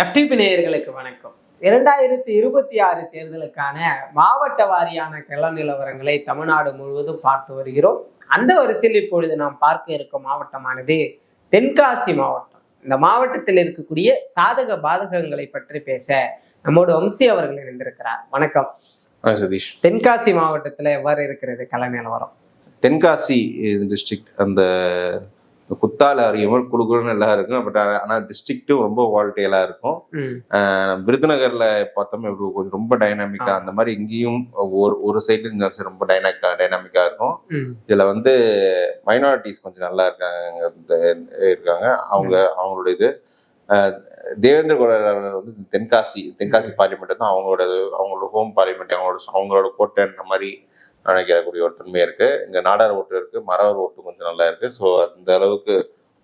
FTP நேயர்களுக்கு வணக்கம். 2026 தேர்தலுக்கான மாவட்ட வாரியான கள நிலவரங்களை தமிழ்நாடு முழுவதும் பார்த்து வருகிறோம். அந்த வரிசையில் இப்பொழுது நாம் பார்க்க இருக்கும் மாவட்டமானது தென்காசி மாவட்டம். இந்த மாவட்டத்தில் இருக்கக்கூடிய சாதக பாதகங்களை பற்றி பேச நம்மோடு வம்சி அவர்கள் இணைந்திருக்கிறார். வணக்கம் சதீஷ். தென்காசி மாவட்டத்துல எவ்வாறு இருக்கிறது கள நிலவரம்? தென்காசி டிஸ்ட்ரிக்ட் அந்த குத்தால அறியாமல் குழுக்குழுன்னு எல்லாம் இருக்கும். பட் ஆனால் டிஸ்ட்ரிக்டும் ரொம்ப வால்டைலா இருக்கும். விருதுநகர்ல பார்த்தோம்னா கொஞ்சம் ரொம்ப டைனாமிக்கா, அந்த மாதிரி இங்கேயும் ஒரு சைடு ரொம்ப டைனாமிக்கா இருக்கும். இதுல வந்து மைனாரிட்டிஸ் கொஞ்சம் நல்லா இருக்காங்க. அவங்களோட இது தேவேந்திர குலவேலர் வந்து தென்காசி பார்லிமெண்ட் தான் அவங்களோட ஹோம் பார்லிமெண்ட், அவங்களோட கோட்டைன்ற மாதிரி நினைக்கக்கூடிய ஒரு தன்மை இருக்கு. இங்க நாடார் ஓட்டு இருக்கு, மறவர் ஓட்டு கொஞ்சம் நல்லா இருக்கு. ஸோ அந்த அளவுக்கு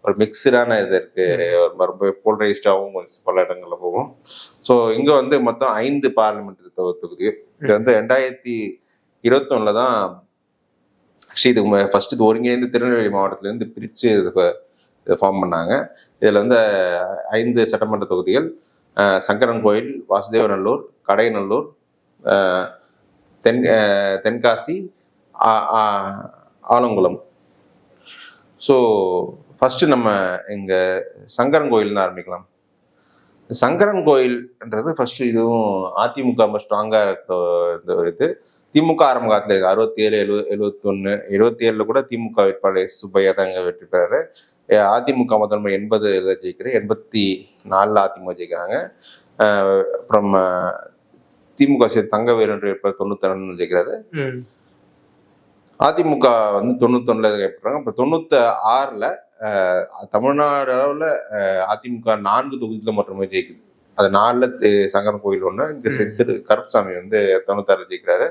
ஒரு மிக்சடான இது இருக்கு. ரொம்ப போல்ரைஸ்டாகவும் கொஞ்சம் பல இடங்கள்ல போகும். ஸோ இங்க வந்து மொத்தம் 5 பார்லிமெண்ட் தொகுதி. இது வந்து 2021 தான் இது ஃபர்ஸ்ட் இது ஒருங்கிணைந்து திருநெல்வேலி மாவட்டத்துல இருந்து பிரிச்சு இதை ஃபார்ம் பண்ணாங்க. இதுல வந்து 5 சட்டமன்ற தொகுதிகள்: சங்கரன்கோயில், வாசுதேவநல்லூர், கடையநல்லூர், தென்காசி, ஆலங்குளம். ஸோ ஃபர்ஸ்ட் நம்ம இங்க சங்கரன் கோயில் தான் ஆரம்பிக்கலாம். சங்கரன் கோயில்ன்றது ஃபர்ஸ்ட் இதுவும் அதிமுக ரொம்ப ஸ்ட்ராங்கா இருக்கிற ஒரு இது. திமுக ஆரம்ப காலத்துல 67, 71, 77 கூட திமுக வேட்பாளர் சுப்பையா தாங்க வெற்றி பெறாரு. அதிமுக முதன்மை 80 ஜெயிக்கிறாரு, 84 அதிமுக ஜெயிக்கிறாங்க. அப்புறம் திமுக தங்கவேலு 92 ஜெயிக்கிறாரு. அதிமுக வந்து 91 கைப்பற்றாங்க. இப்போ 96 தமிழ்நாடு அளவுல அதிமுக 4 தொகுதியில மட்டுமே ஜெயிக்குது. அது 4 சங்கரன் கோயில் ஒண்ணு. இங்க கருப்புசாமி வந்து 96 ஜெயிக்கிறாரு.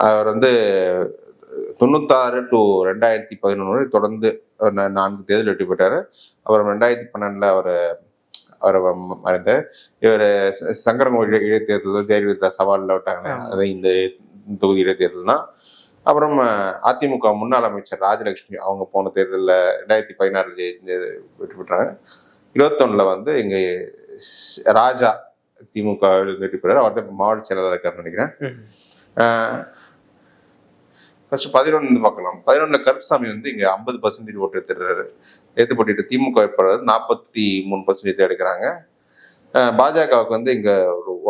அவர் வந்து 96 to 2011 தொடர்ந்து 4 தேர்தல் வெற்றி பெற்றாரு. அப்புறம் 2012 அவரை மறைந்தார். இவர் சங்கரன் கோயில் இடைத்தேர்தல் ஜெயலலிதா சவாலில் விட்டாங்க. அதை இந்த தொகுதி இடைத்தேர்தல் தான். அப்புறம் அதிமுக முன்னாள் அமைச்சர் ராஜலட்சுமி அவங்க போன தேர்தலில் 2016 வெற்றி பெற்றாங்க. 21 வந்து இங்க ராஜா திமுக வெற்றி பெற்றார். அவர் தான் மாவட்ட செயலாளர் இருக்காருன்னு நினைக்கிறேன். ஃபர்ஸ்ட் 11 பார்க்கலாம். 11 கருப்புசாமி வந்து இங்க 50% ஓட்டு எடுத்துடுறாரு. ஏத்து போட்டிட்டு திமுக வேட்பாளர் 43% எடுக்கிறாங்க. பாஜகவுக்கு வந்து இங்க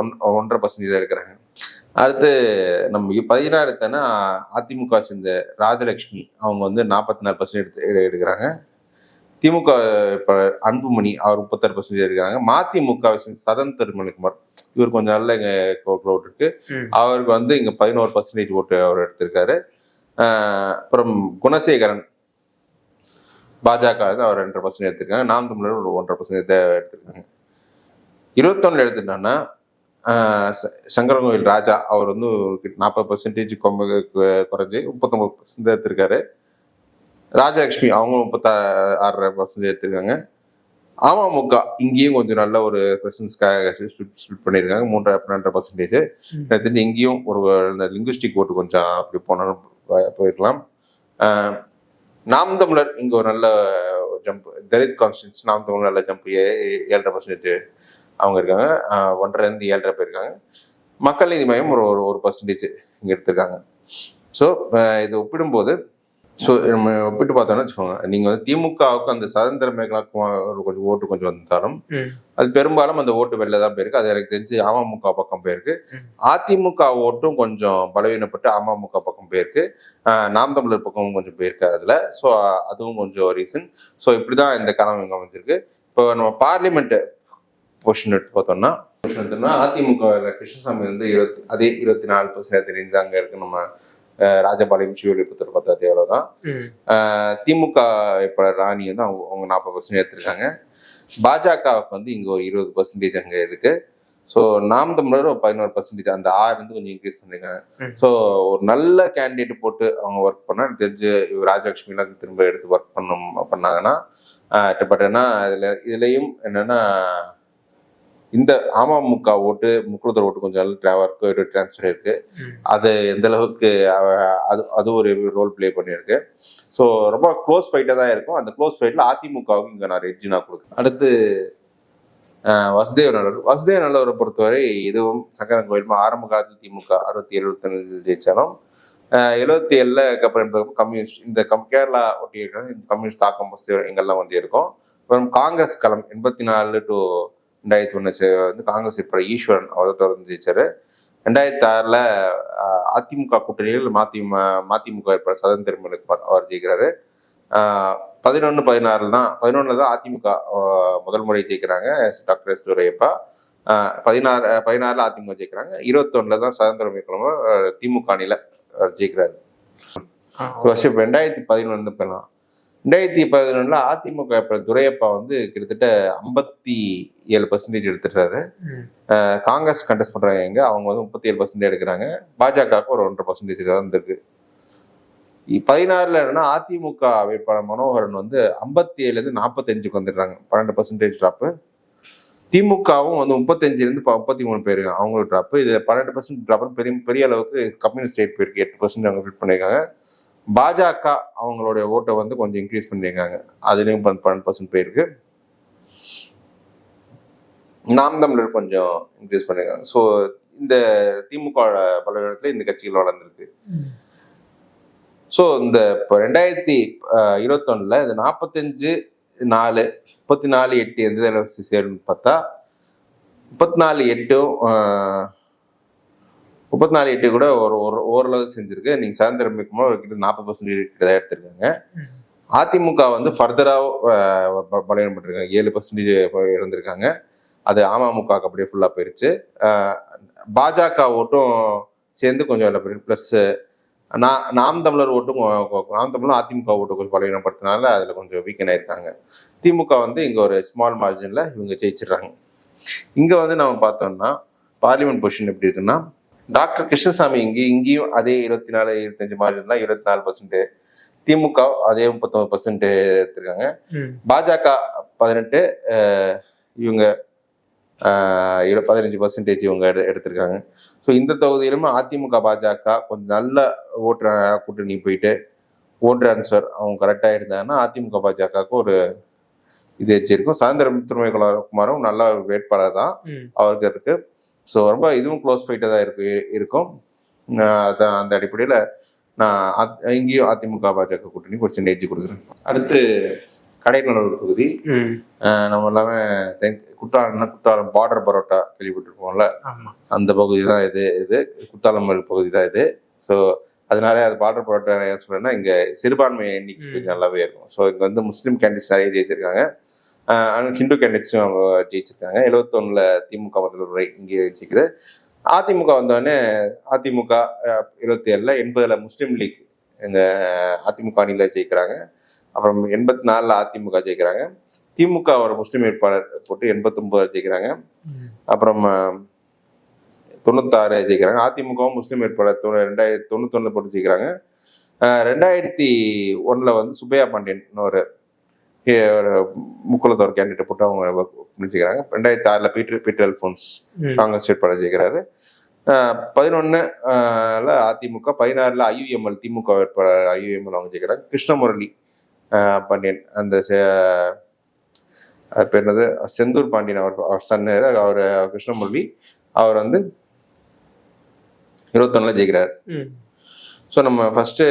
1.5% எடுக்கிறாங்க. அடுத்து நம்ம 16 எடுத்தோன்னா அதிமுக சேர்ந்த ராஜலட்சுமி அவங்க வந்து 44% எடுக்கிறாங்க. திமுக அன்புமணி அவர் 36% எடுக்கிறாங்க. மதிமுக சதன் திருமணிக்குமார் இவர் கொஞ்சம் நல்ல இங்க ஓட்டு இருக்கு. அவருக்கு வந்து இங்க 11% ஓட்டு அவர் எடுத்திருக்காரு. அப்புறம் குணசேகரன் பாஜக அவர் 2.5% எடுத்திருக்காங்க. நாம் தமிழர் ஒரு 1.5% எடுத்திருக்காங்க. 21 எடுத்துட்டோம்னா சங்கரன்கோயில் ராஜா அவர் வந்து 40% குறைஞ்சி 39% எடுத்திருக்காரு. ராஜலட்சுமி அவங்க 36% எடுத்திருக்காங்க. அமமுக இங்கேயும் கொஞ்சம் நல்ல ஒரு பிரசன்ஸ்க்காக ஸ்பிளிட் பண்ணியிருக்காங்க. 3.5%. எனக்கு தெரிஞ்சு இங்கேயும் ஒரு லிங்குஸ்டிக் ஓட்டு கொஞ்சம் அப்படி போனாலும் போயிருக்கலாம். நாம் தமிழர் இங்க ஒரு நல்ல ஜம்ப், தலித் கான்ஸ்டியூன்சி நாம் தமிழர் நல்ல ஜம்ப் 7.5% அவங்க இருக்காங்க. 1.5 7 போயிருக்காங்க. மக்கள் நீதி மையம் ஒரு 1% இங்க எடுத்திருக்காங்க. ஸோ இது ஒப்பிடும்போது நம்ம ஒப்பிட்டு பார்த்தோம்னா வச்சுக்கோங்க, நீங்க வந்து திமுகவுக்கு அந்த சுதந்திர மேഖലാக்கும் கொஞ்சம் ஓட்டு கொஞ்சம் வந்தாலும் அது பெரும்பாலும் அந்த ஓட்டு வெளில தான் போயிருக்கு. அது எனக்கு தெரிஞ்சு அமமுக பக்கம் போயிருக்கு. அதிமுக ஓட்டும் கொஞ்சம் பலவீனப்பட்டு அமமுக பக்கம் போயிருக்கு. நாம் தமிழர் பக்கமும் கொஞ்சம் போயிருக்கு அதுல. ஸோ அதுவும் கொஞ்சம் ரீசன். ஸோ இப்படிதான் இந்த களம் இங்க அமைஞ்சிருக்கு. இப்போ நம்ம பார்லிமெண்ட் போர்ஷன் எடுத்து பார்த்தோம்னா அதிமுக கிருஷ்ணசாமி வந்து 24% அங்க இருக்கு. நம்ம ராஜபாளையம் சிவலிபுத்தூர் பார்த்தா எவ்வளவுதான். திமுக வேட்பாளர் ராணி வந்து அவங்க 40% எடுத்திருக்காங்க. பாஜகவுக்கு வந்து இங்க ஒரு 20% அங்க இருக்கு. ஸோ நாம் தமிழர் 11%, அந்த 6 வந்து கொஞ்சம் இன்க்ரீஸ் பண்ணிருக்காங்க. ஸோ ஒரு நல்ல கேண்டிடேட் போட்டு அவங்க ஒர்க் பண்ணா எனக்கு தெரிஞ்சு ராஜலட்சுமி எல்லாம் திரும்ப எடுத்து ஒர்க் பண்ணாங்கன்னா பட் ஏன்னா இதுலயும் என்னன்னா இந்த அமமுக ஓட்டு முக்குளத்தூர் ஓட்டு கொஞ்சம் நல்ல டிரான்ஸ்ஃபர் இருக்கு. அது எந்த அளவுக்கு அது ஒரு ரோல் பிளே பண்ணியிருக்கு. ஸோ ரொம்ப க்ளோஸ் ஃபைட்டாக தான் இருக்கும். அந்த க்ளோஸ் ஃபைட்ல அதிமுகவுக்கு இங்கே நான் எட்ஜினா கொடுக்குறேன். அடுத்து வசுதேவ நல்லவரை பொறுத்தவரை இதுவும் சங்கரன் கோயில் ஆரம்ப காலத்தில் திமுக 67 ஜெயிச்சாலும் 77ல அப்புறம் கம்யூனிஸ்ட் இந்த கேரளா ஒட்டி இருக்கிற கம்யூனிஸ்ட் தாக்கம் எங்கெல்லாம் வந்து இருக்கும். அப்புறம் காங்கிரஸ் களம் 84 to 2001 வந்து காங்கிரஸ் இப்போ ஈஸ்வரன் அவர் தொடர்ந்து ஜெயிச்சாரு. 2006ல அதிமுக கூட்டணியில் மதிமுக ஏற்பாடு சதன் திருமணம் அவர் ஜெயிக்கிறாரு. 11-16 தான் 11ல தான் அதிமுக முதல் முறை ஜெயிக்கிறாங்க டாக்டர் எஸ் துரையப்பா. 16ல அதிமுக ஜெயிக்கிறாங்க. 21ல தான் சுதந்திரம் திமுக அணியில ஜெயிக்கிறாரு. வருஷம் 2011 போகலாம். 2011ல அதிமுக துரையப்பா வந்து கிட்டத்தட்ட 57% எடுத்துட்டாரு. காங்கிரஸ் கண்டெஸ்ட் பண்றாங்க, அவங்க வந்து 37% எடுக்கிறாங்க. பாஜகவுக்கு ஒரு 1.5% வந்திருக்கு. 16ல என்னன்னா அதிமுக வேட்பாளர் மனோகரன் வந்து 57ல 45க்கு வந்துடுறாங்க, 12% டிராப்பு. திமுகவும் வந்து 35ல 33 பேரு அவங்களுக்கு டிராப்பு. இது 12% டிராப் பெரிய அளவுக்கு கம்யூனிஸ்ட் சைட் போயிருக்கு. 8% அவங்க ஃபிட் பண்ணியிருக்காங்க. பாஜக அவங்களுடைய ஓட்டை வந்து கொஞ்சம் இன்க்ரீஸ் பண்ணியிருக்காங்க, அதுலயும் 12% போயிருக்கு. நாம் தமிழர் கொஞ்சம் இன்க்ரீஸ் பண்ணியிருக்காங்க. ஸோ இந்த திமுக பல இடத்துல இந்த கட்சிகள் வளர்ந்துருக்கு. ஸோ இந்த இப்போ 2021ல இந்த 45-4 34-8 எந்த அளவுக்கு சேரும்னு பார்த்தா 34-8 கூட ஓரளவு செஞ்சிருக்கு. நீங்க சுதந்திரம் கிட்ட 40% எடுத்திருக்காங்க. அதிமுக வந்து ஃபர்தரா பலவீனப்பட்டிருக்காங்க, 7% இழந்திருக்காங்க. அது அமமுக அப்படியே ஃபுல்லா போயிருச்சு. பாஜக ஓட்டும் சேர்ந்து கொஞ்சம் பிளஸ் நாம் தமிழர் ஓட்டும் அதிமுக ஓட்டு கொஞ்சம் பலவீனப்படுத்தினால அதுல கொஞ்சம் வீக்கன் ஆயிருக்காங்க. திமுக வந்து இங்க ஒரு ஸ்மால் மார்ஜின்ல இவங்க ஜெயிச்சிடறாங்க. இங்க வந்து நம்ம பார்த்தோம்னா பார்லிமெண்ட் பொசிஷன் எப்படி இருக்குன்னா, டாக்டர் கிருஷ்ணசாமி இங்கேயும் அதே 24-25 மார்ஜின் தான், 24%. திமுக அதே 39% எடுத்திருக்காங்க. பாஜக 18, இவங்க 15% இவங்க எடுத்திருக்காங்க. ஸோ இந்த தொகுதியிலுமே அதிமுக பாஜக கொஞ்சம் நல்ல ஓட்டு கூட்டணி போயிட்டு ஓட்டு ட்ரான்ஸ்ஃபர் அவங்க கரெக்டா இருந்தாங்கன்னா அதிமுக பாஜகவுக்கு ஒரு இது வச்சிருக்கும். சுதந்திரம் திருமலைக்குமாரும் நல்ல வேட்பாளர் தான் அவருக்கு இருக்கு. ஸோ ரொம்ப இதுவும் க்ளோஸ் ஃபைட்டாக தான் இருக்கும். அதான் அந்த அடிப்படையில் நான் இங்கேயும் அதிமுக பாஜக கூட்டணி % கொடுக்குறேன். அடுத்து கடைநல்லூர் தொகுதி. நம்ம எல்லாமே குற்றாலம் பார்டர் பரோட்டா கேள்விப்பட்டிருப்போம்ல, அந்த பகுதி தான் இது குத்தாலம் பகுதி தான் இது. ஸோ அதனால அது பார்டர் பரோட்டா சொல்றேன்னா இங்க சிறுபான்மை எண்ணிக்கை கொஞ்சம் நல்லாவே இருக்கும். ஸோ இங்க வந்து முஸ்லீம் கேண்டிடேட்ஸ் நிறைய ஜெயிச்சிருக்காங்க, ஹிந்து கேண்டிடேட்ஸும் அவங்க ஜெயிச்சிருக்காங்க. 71ல திமுக முதல் முறை இங்கே ஜெயிக்குது. அதிமுக வந்தோடனே அதிமுக 27ல 80ல முஸ்லீம் லீக் எங்க அதிமுக அணியில ஜெயிக்கிறாங்க. அப்புறம் 84ல அதிமுக ஜெயிக்கிறாங்க. திமுக ஒரு முஸ்லீம் வேட்பாளர் போட்டு 89 ஜெயிக்கிறாங்க. அப்புறம் 96 ஜெயிக்கிறாங்க. அதிமுகவும் முஸ்லீம் வேட்பாளர் 91 போட்டு ஜெயிக்கிறாங்க. 2001ல வந்து சுப்பையா பாண்டியன் ஒரு முக்குளத்தோர் கேண்டிடேட் போட்டு அவங்க ஜெயிக்கிறாங்க. 2006ல பீட்டர் அல்போன்ஸ் காங்கிரஸ் வேட்பாளர் ஜெயிக்கிறாரு. 11ல அதிமுக, 16ல ஐயுஎம்எல் திமுக வேட்பாளர் ஐயுஎம்எல் அவங்க ஜெயிக்கிறாங்க. கிருஷ்ணமுரளி பாண்டியன் அந்த பேர் என்னது செந்தூர் பாண்டியன் அவர் சன்னு, அவர் கிருஷ்ணமுரளி அவர் வந்து 21ல ஜெயிக்கிறார். ஸோ நம்ம ஃபர்ஸ்ட்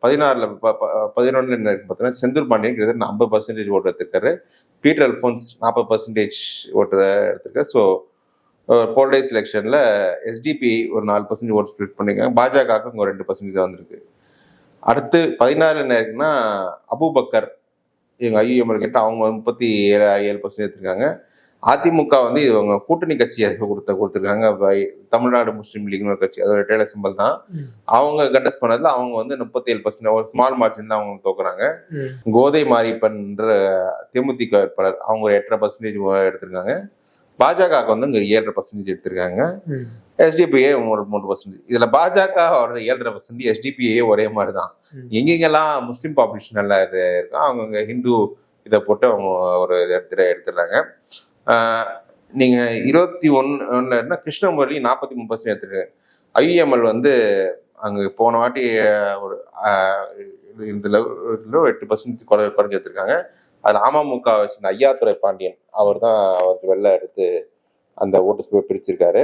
11ல என்ன இருக்கு பார்த்தீங்கன்னா, செந்தூர் பாண்டியன் கிட்டத்தட்ட 50% ஓட்டு எடுத்திருக்காரு. பீட்டர் அல்போன்ஸ் 40% ஓட்டு எடுத்திருக்காரு. ஸோ போல்டைஸ் எலெக்ஷன்ல எஸ்டிபி ஒரு 4% ஓட்டு ஸ்பிளிட் பண்ணிருக்காங்க. பாஜகவுக்கு இங்க 2% தான் வந்திருக்கு. அடுத்து 16 என்ன இருக்குன்னா, அபுபக்கர் இவங்க ஐயுஎம்எல் கேட்டு அவங்க 37% எடுத்திருக்காங்க. அதிமுக வந்து இவங்க கூட்டணி கட்சியை கொடுத்துருக்காங்க. தமிழ்நாடு முஸ்லீம் லீக்னு ஒரு கட்சி, அதோட டேலர் சிம்பல் தான். அவங்க கண்டெஸ்ட் பண்ணதுல அவங்க வந்து 37% ஒரு ஸ்மால் மார்ஜின் தான் அவங்க தோக்குறாங்க. கோதை மாரியப்பன்ற தேமுதிக வேட்பாளர் அவங்க 8.5% எடுத்திருக்காங்க. பாஜகவுக்கு வந்து இங்க 7.5% எடுத்திருக்காங்க. எஸ்டிபிஏ 3%. இதுல பாஜக 7.5%, எஸ்டிபிஏ ஒரே மாதிரி தான். எங்கெங்கெல்லாம் முஸ்லீம் பாப்புலேஷன் நல்லா இருக்கும் அவங்க ஹிந்து இதை போட்டு அவங்க ஒரு இடத்துல எடுத்துடுறாங்க. நீங்க 21ல கிருஷ்ணமுரளி 43% எடுத்திருக்காங்க. ஐஎம்எல் வந்து அங்க போன வாட்டி ஒரு 8% குறைஞ்சு எடுத்திருக்காங்க. அதுல அமமுக வச்சிருந்த ஐயாத்துரை பாண்டியன் அவர் தான் வெள்ளை எடுத்து அந்த ஓட்டு பிரிச்சிருக்காரு.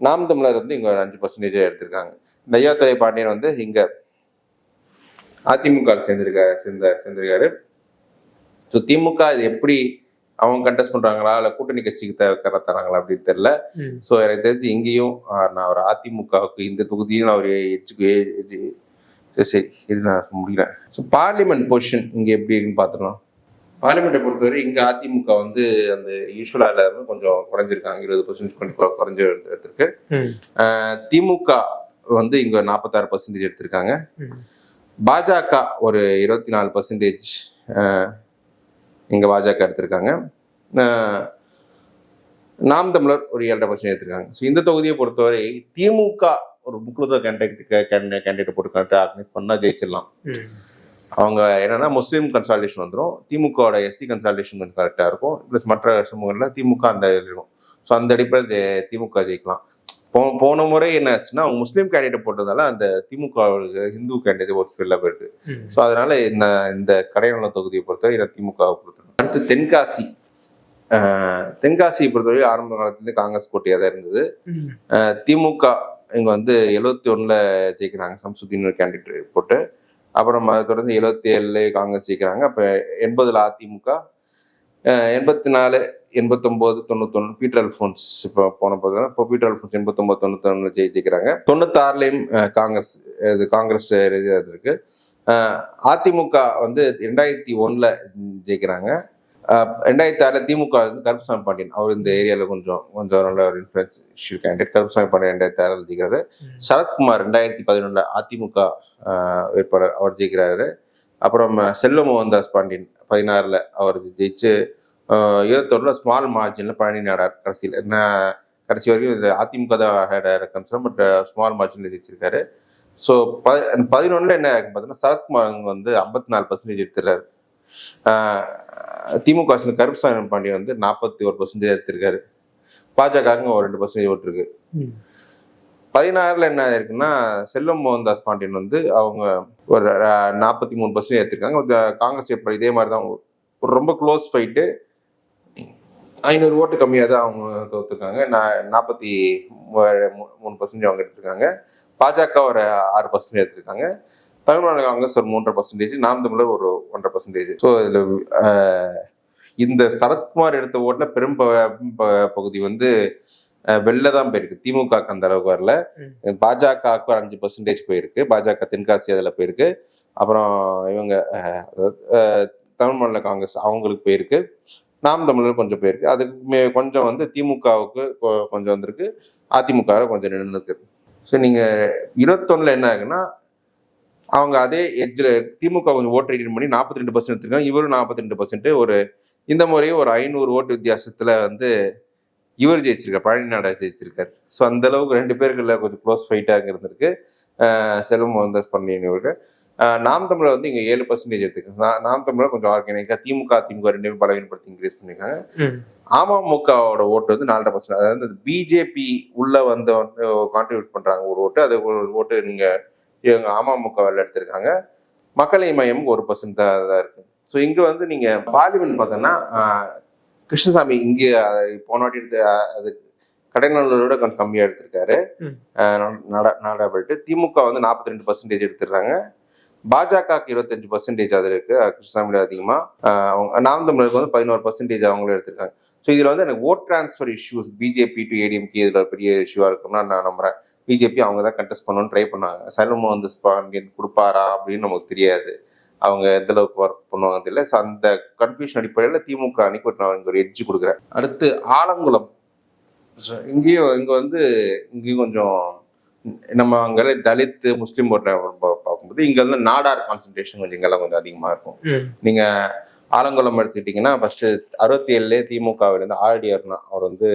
நாம் தமிழர் வந்து இங்க 5% எடுத்திருக்காங்க. இந்த ஐயாத்துரை பாண்டியன் வந்து இங்க அதிமுக சேர்ந்திருக்காரு. ஸோ திமுக இது எப்படி அவங்க கண்டெஸ்ட் பண்றாங்களா இல்ல கூட்டணி கட்சிக்கு தராங்களா அப்படின்னு தெரியல. ஸோ எனக்கு தெரிஞ்சு இங்கேயும் நான் ஒரு அதிமுகவுக்கு இந்த தொகுதியும் நான் ஒரு சரி இது நான் முடியல. ஸோ பார்லிமெண்ட் பொசிஷன் இங்க எப்படி இருக்குன்னு பார்த்துக்கலாம். பார்லிமெண்ட்டை பொறுத்தவரை இங்க அதிமுக வந்து அந்த யூஸ்வலா இல்லாம கொஞ்சம் குறைஞ்சிருக்காங்க, 20% குறைஞ்ச எடுத்திருக்கு. திமுக வந்து இங்க 46% எடுத்திருக்காங்க. பாஜக ஒரு 24% இங்க பாஜக எடுத்திருக்காங்க. நாம் தமிழர் ஒரு 7.5% எடுத்திருக்காங்க. ஸோ இந்த தொகுதியை பொறுத்தவரை திமுக ஒரு முக்கியத்துவ கேண்டிடேட் போட்டு ஆர்கனைஸ் பண்ணா ஜெயிச்சிடலாம். அவங்க என்னன்னா முஸ்லீம் கன்சால்டேஷன் வந்துடும், திமுகவோட எஸ்சி கன்சால்டேஷன் கொஞ்சம் கரெக்டாக இருக்கும், ப்ளஸ் மற்ற சமூகங்களில் திமுக அந்த இருக்கும். ஸோ அந்த அடிப்படையில் திமுக ஜெயிக்கலாம். போன முறை என்ன ஆச்சுன்னா அவங்க முஸ்லீம் கேண்டிடேட் போட்டதால அந்த திமுக ஹிந்து கேண்டிடேட் ஓட்ஸ் வெளில போயிருக்கு. ஸோ அதனால இந்த கடைநல தொகுதியை பொறுத்தவரை திமுக பொறுத்தவரை. அடுத்து தென்காசியை பொறுத்தவரை ஆரம்ப காலத்துலேருந்து காங்கிரஸ் போட்டியாக தான் இருந்தது. திமுக இங்க வந்து 71 ஜெயிக்கிறாங்க, சம்சுதீன் கேண்டிடேட் போட்டு. அப்புறம் அதை தொடர்ந்து 77 காங்கிரஸ் ஜெயிக்கிறாங்க. அப்ப 80 அதிமுக, 84, 89, 91 பீட்டர் அல்போன்ஸ் இப்போ போன போது இப்போ பீட்டர் அல்போன்ஸ் 89, 91 ஜெயிக்கிறாங்க. 96 காங்கிரஸ் இருக்கு. அதிமுக வந்து 2001 ஜெயிக்கிறாங்க. 2006 திமுக வந்து கருப்புசாமி பாண்டியன் அவர் இந்த ஏரியாவில் கொஞ்சம் நல்ல ஒரு influence issue candidate. Karuppusamy Pandian 2006 ஜெயிக்கிறாரு. சரத்குமார் 2011 அதிமுக வேட்பாளர் அவர் ஜெயிக்கிறாரு. அப்புறம் செல்வ மோகன்தாஸ் பாண்டியன் 2016 அவர் ஜெயிச்சு 2021 ஸ்மால் மார்ஜின்ல பழனி நாடார் கடைசி வரைக்கும் இது அதிமுக தான் பட் ஸ்மால் மார்ஜின்ல ஜெயிச்சிருக்காரு. ஸோ 2011 என்ன பார்த்தீங்கன்னா சரத்குமார் வந்து 54% எடுத்துறாரு. திமுக கருப்புசாமி பாண்டியன் வந்து 41% எடுத்திருக்காரு. பாஜக ஒரு 2% ஓட்டு இருக்கு. 2016 என்ன இருக்குன்னா செல்வம் மோகன்தாஸ் பாண்டியன் வந்து அவங்க ஒரு 43% எடுத்திருக்காங்க. காங்கிரஸ் இதே மாதிரி தான் ஒரு ரொம்ப க்ளோஸ் ஃபைட்டு, 500 ஓட்டு கம்மியாக தான் அவங்க தோத்துருக்காங்க. 43% அவங்க எடுத்திருக்காங்க. பாஜக ஒரு 6% எடுத்திருக்காங்க. தமிழ்நாடு காங்கிரஸ் ஒரு 3.5%, நாம் தமிழர் ஒரு 1.5%. ஸோ இதுல இந்த சரத்குமார் எடுத்த ஓட்டுல பெரும் பகுதி வந்து வெளில தான் போயிருக்கு, திமுக அந்த அளவுக்கு வரல. பாஜகவுக்கு ஒரு 5% போயிருக்கு, பாஜக தென்காசி அதுல போயிருக்கு. அப்புறம் இவங்க தமிழ் மாநில காங்கிரஸ் அவங்களுக்கு போயிருக்கு, நாம் தமிழர் கொஞ்சம் போயிருக்கு. அதுக்கு கொஞ்சம் வந்து திமுகவுக்கு கொஞ்சம் வந்திருக்கு, அதிமுக கொஞ்சம் நின்று இருக்கு. ஸோ நீங்க 21 என்ன ஆகுன்னா அவங்க அதே எட்ஜில் திமுக கொஞ்சம் ஓட்டு ரைட் பண்ணி 42% எடுத்திருக்காங்க, இவரும் 42%. ஒரு இந்த முறையும் ஒரு 500 ஓட்டு வித்தியாசத்துல வந்து இவர் ஜெயிச்சிருக்காரு, பழனி நாடார் ஜெயிச்சிருக்காரு. ஸோ அந்த அளவுக்கு 2 பேருக்குள்ள கொஞ்சம் க்ளோஸ் ஃபைட்டாக இருந்திருக்கு. செல்வம் மோகன்தாஸ் பாண்டியன் நாம் தமிழர் வந்து இங்க 7% எடுத்துக்காங்க. நாம் தமிழர் கொஞ்சம் ஆர்கானிக்கா திமுக 2 பலவீனப்படுத்தி இன்க்ரீஸ் பண்ணிருக்காங்க. அமமுகவோட ஓட்டு வந்து 4.5%. அதாவது பிஜேபி உள்ள வந்து கான்ட்ரிபியூட் பண்றாங்க ஒரு ஓட்டு, அது ஒரு ஓட்டு நீங்க இவங்க அமமுக எடுத்திருக்காங்க. மக்களை மையம் 1% தான் இருக்கு. ஸோ இங்க வந்து நீங்க பார்லிமெண்ட் பார்த்தோன்னா கிருஷ்ணசாமி இங்கே போன வாட்டி எடுத்து அது கடைநல்லூரோட கொஞ்சம் கம்மியா எடுத்திருக்காரு நாடாபட்டு. திமுக வந்து 42% எடுத்துடுறாங்க. பாஜகவுக்கு 25% அது இருக்கு, கிருஷ்ணசாமியோட அதிகமா. நாம் தமிழருக்கு வந்து 11% அவங்களும் எடுத்திருக்காங்க. ஸோ இதுல வந்து எனக்கு vote transfer issues BJP to AIADMK இதுல பெரிய இஷ்யூவா இருக்கும்னா நான் நம்புறேன். பிஜேபி அவங்க தான் கண்டெஸ்ட் பண்ணணும்னு ட்ரை பண்ணாங்க. செல்வம் வந்து பாண்டியன் கொடுப்பாரா அப்படின்னு நமக்கு தெரியாது, அவங்க எந்த அளவுக்கு ஒர்க் பண்ணுவாங்க தெரியல. ஸோ அந்த கன்ஃபியூஷன் அடிப்படையில் திமுக அன்னைக்கு நான் ஒரு எட்ஜ் கொடுக்குறேன். அடுத்து ஆலங்குளம். இங்க வந்து இங்கேயும் கொஞ்சம் நம்ம அங்கே தலித் முஸ்லீம் ஓட்டை பார்க்கும்போது இங்க வந்து நாடார் கான்சன்ட்ரேஷன் கொஞ்சம் இங்கெல்லாம் கொஞ்சம் அதிகமா இருக்கும். நீங்க ஆலங்குளம் எடுத்துக்கிட்டீங்கன்னா ஃபர்ஸ்ட் 67 திமுகவிலிருந்து ஆழ்டியர்னா அவர் வந்து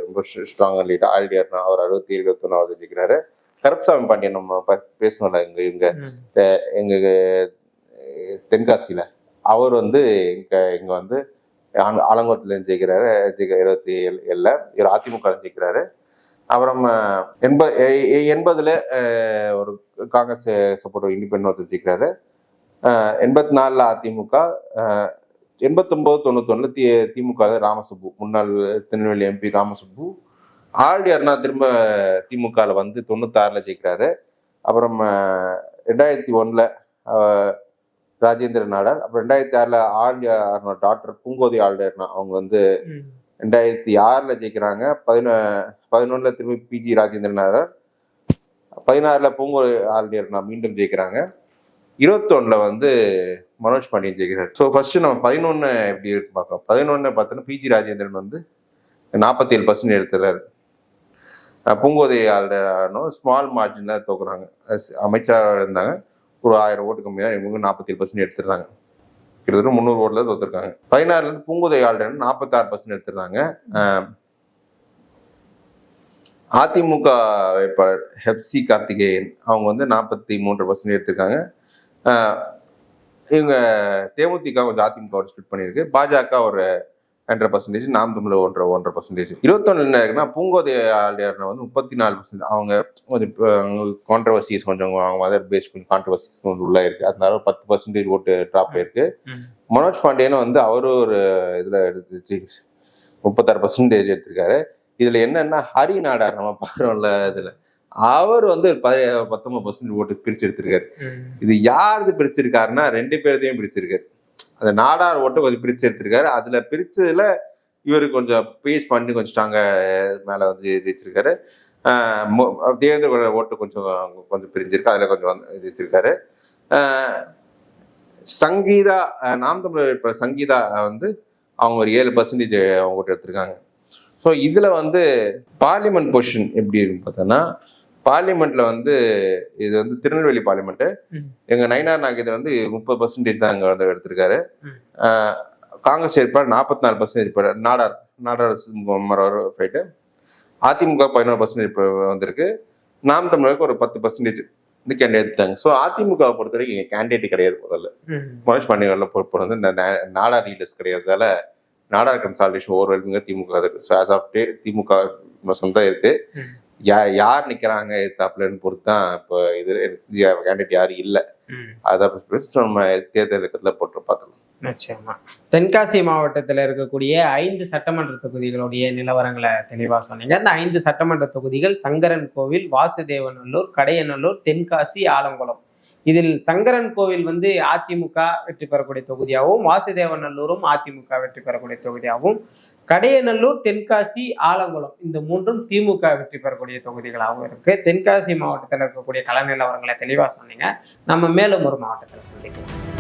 ரொம்ப ஸ்ட்ராங் லீடர். ஆழ்டியர்னா அவர் 67, 21 ஜெயிக்கிறாரு. கருப்புசாமி பாண்டியன் நம்ம பேசணும்ல இங்க எங்க தென்காசியில அவர் வந்து இங்க வந்து ஆலங்குளத்துல இருந்து ஜெயிக்கிறாரு. 77 இவர் அதிமுக ஜெயிக்கிறாரு. அப்புறம் 80 ஒரு காங்கிரஸ் சப்போர்ட் இண்டிபெண்டன்ட் ஜெயிக்கிறாரு. 84 அதிமுக, 89-91 திமுக ராமசுப்பு, முன்னாள் திருநெல்வேலி எம்பி ராமசுப்பு ஆல்டியார்னா திரும்ப திமுகவில் வந்து 96 ஜெயிக்கிறாரு. அப்புறம் 2001 ராஜேந்திர நாடார், அப்புறம் 2006 ஆழ்வார்னா டாக்டர் பூங்கோதை ஆழ்வார்னா அவங்க வந்து 2006 ஜெயிக்கிறாங்க. 11 திரும்பி பிஜி ராஜேந்திர நாடார், 16 பூங்கோதை ஆழ்வார்னா மீண்டும் ஜெயிக்கிறாங்க. 21 வந்து மனோஜ் பாண்டியன் ஜெயிக்கிறார். ஸோ ஃபர்ஸ்ட் நம்ம 11 எப்படி இருக்கு பார்க்கலாம். 11 பார்த்தோன்னா பிஜி ராஜேந்திரன் வந்து 47% எடுத்துறாரு. பூங்கோதை ஆளுநரும் ஸ்மால் மார்ஜின் தான் தோக்குறாங்க. அமைச்சராக இருந்தாங்க, ஒரு 1000 ஓட்டு கம்மியாக இவங்க 47% எடுத்துடுறாங்க. கிட்டத்தட்ட 300 ஓட்டுல தோத்துருக்காங்க. 16 பூங்கோதை ஆளுநர் 46% எடுத்துடுறாங்க. அதிமுக வேட்பாளர் ஹெப்சி கார்த்திகேயன் அவங்க வந்து 43% எடுத்திருக்காங்க. இவங்க தேமுதிக கொஞ்சம் அதிமுக ஸ்பிட் பண்ணியிருக்கு. பாஜக ஒரு 100%, நாம் தமிழர் 1.5%. 21 என்ன இருக்குன்னா பூங்கோதை ஆளுநர் வந்து 34%. அவங்க கொஞ்சம் கான்ட்ரவர்சிஸ் கொஞ்சம் அவங்க அதர் பேஸ் கொஞ்சம் கான்ட்ரவர்சிஸ் கொஞ்சம் உள்ள இருக்கு. அதனால 10% ஓட்டு ட்ராப் ஆயிருக்கு. மனோஜ் பாண்டியனும் வந்து அவரும் ஒரு இதுல எடுத்துச்சு 36% எடுத்திருக்காரு. இதுல என்னன்னா ஹரி நாடார் நம்ம பாக்குறோம்ல, இதுல அவர் வந்து 19% ஓட்டு பிரிச்சு எடுத்திருக்காரு. இது யாரு பிரிச்சிருக்காருன்னா 2 பேர்தையும் பிரிச்சிருக்காரு. அந்த நாடார் ஓட்டு கொஞ்சம் பிரிச்சு எடுத்திருக்காரு. அதுல பிரிச்சதுல இவரு கொஞ்சம் பேஸ் பண்ணி கொஞ்சம் ஸ்ட்ராங்கா மேல வந்து ஜெயிச்சிருக்காரு. தேவேந்திர ஓட்டு கொஞ்சம் பிரிஞ்சிருக்கு, அதுல கொஞ்சம் ஜெயிச்சிருக்காரு. சங்கீதா, நாம் தமிழர் சங்கீதா வந்து அவங்க ஒரு 7% ஓட்டு எடுத்திருக்காங்க. ஸோ இதுல வந்து பார்லிமெண்ட் பொசிஷன் எப்படி இருக்குன்னு பார்த்தோன்னா, பார்லிமெண்ட்ல வந்து இது வந்து திருநெல்வேலி பார்லிமெண்ட், எங்க நயினார் நாகேந்திரன் வந்து 30% தான் அங்க வந்து எடுத்திருக்காரு. காங்கிரஸ் ஏற்பாடு 44% ஏற்பாடு, நாடார் ஃபைட்டு. அதிமுக 11% இப்போ வந்திருக்கு. நாம் தமிழருக்கு ஒரு 10% இந்த கேண்டிடேட் எடுத்துட்டாங்க. ஸோ அதிமுக பொறுத்த வரைக்கும் எங்க கேண்டிடேட் கிடையாது. முதல்ல மனோஜ் பாண்டியன் பொறுப்பு வந்து இந்த நாடார் லீடர்ஸ் கிடையாதுனால நாடார் கன்சால்டேஷன் ஓவர்வெல்மிங்கா திமுக இருக்கு. ஸோ ஆஸ் ஆஃப் டே திமுக சொந்தம் இருக்கு. யார் நிக்கிறாங்க எத்தாப்லன்னு பொறுத்து தான் இப்போ இது கேண்டிடேட் யாரும் இல்லை. அதான் நம்ம தேர்தல் இயக்கத்துல போட்டு பார்த்துக்கலாம். நிச்சயமா தென்காசி மாவட்டத்தில் இருக்கக்கூடிய 5 சட்டமன்ற தொகுதிகளுடைய நிலவரங்களை தெளிவாக சொன்னீங்க. அந்த 5 சட்டமன்ற தொகுதிகள் சங்கரன் கோவில், வாசுதேவநல்லூர், கடையநல்லூர், தென்காசி, ஆலங்குளம். இதில் சங்கரன் கோவில் வந்து அதிமுக வெற்றி பெறக்கூடிய தொகுதியாகவும், வாசுதேவநல்லூரும் அதிமுக வெற்றி பெறக்கூடிய தொகுதியாகவும், கடையநல்லூர், தென்காசி, ஆலங்குளம் இந்த 3ம் திமுக வெற்றி பெறக்கூடிய தொகுதிகளாகவும் இருக்கு. தென்காசி மாவட்டத்தில் இருக்கக்கூடிய கள நிலவரங்களை தெளிவாக சொன்னீங்க. நம்ம மேலும் ஒரு மாவட்டத்தில் சந்திக்கலாம்.